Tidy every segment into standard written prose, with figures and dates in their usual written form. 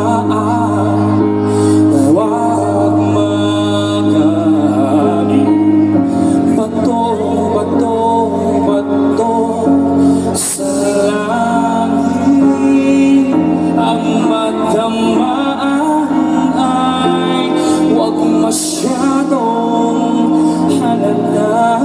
tamaan. Huwag magaling. Bato, bato, bato sa langit. Ang matamaan ay huwag masyadong halata.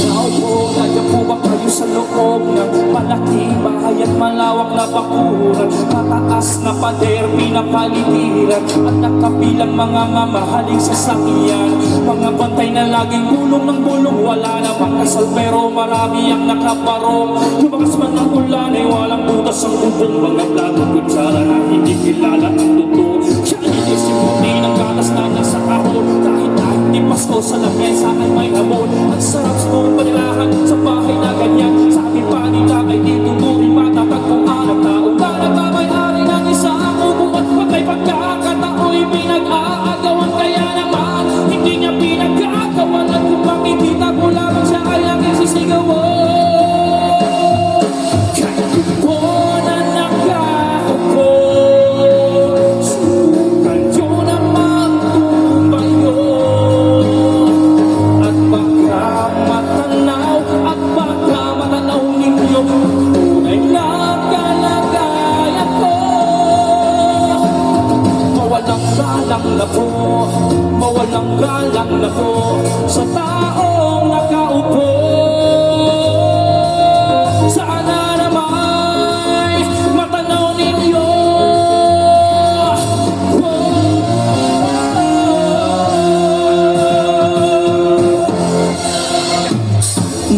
Tao po, nandiyan po ba kayo sa loob ng malaking bahay at malawak na bakuran? Mataas na pader, pinapaligiran at nakapilang mga mamahaling sasakyan. Mga bantay na laging bulong ng bulong, wala namang kasal pero marami ang nakaparong. Lumakas man ang ulan ay walang butas ang bubong. Mga plato, kutsara na hindi kilala ang totoo. Siya inisip mo din ang gatas na nasa kahon. Kahit na hindi Pasko sa lamesa ay may hamon. Ang sarap sa mga panilahan sa bahay na ganyan. Sabi pa nila ay dito turing matatag kung anak taong ka nagmamay-ari ng isang ubong at patay pagkakatao'y pinag-aagawan. Kaya naman hindi niya pinag-aagawan at kung makikita ko lamang siya ay aking sisigawan. Mawalang galang na po sa taong nakaupo. Sana naman matanaw ninyo.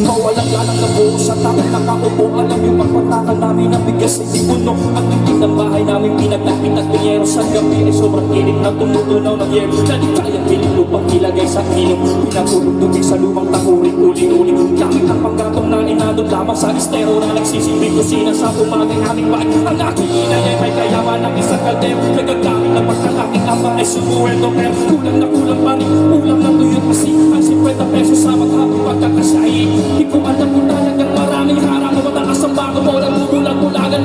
Mawalang galang na po sa taong nakaupo. Alam yung pagpatakan namin ng bigas ay puno. Ang tingin ng bahay namin pinaglapit at kunyero sa gabi ay sobrang init na tumutunaw ng yero. Dali kayang piling lupang ilagay sa inom. Pinatulog tubig sa lumang takuring uling-uling. Gamit ang panggatong na inadot lamang sa estero na nagsisilbing kusina sa umagay aming bahay. Ang aking ina ay may kayaman ng isang kaldero. Nagagamit ng pagkalaking ama ay sumuweldo kaya kulang na kulang mami. Ulam ng tuyot kasi ang 50 pesos sa maghapong pagkakasahin. Di ko alam kung talagang maraming harang na mataas ang bago mo. Nagbubulag-bulagan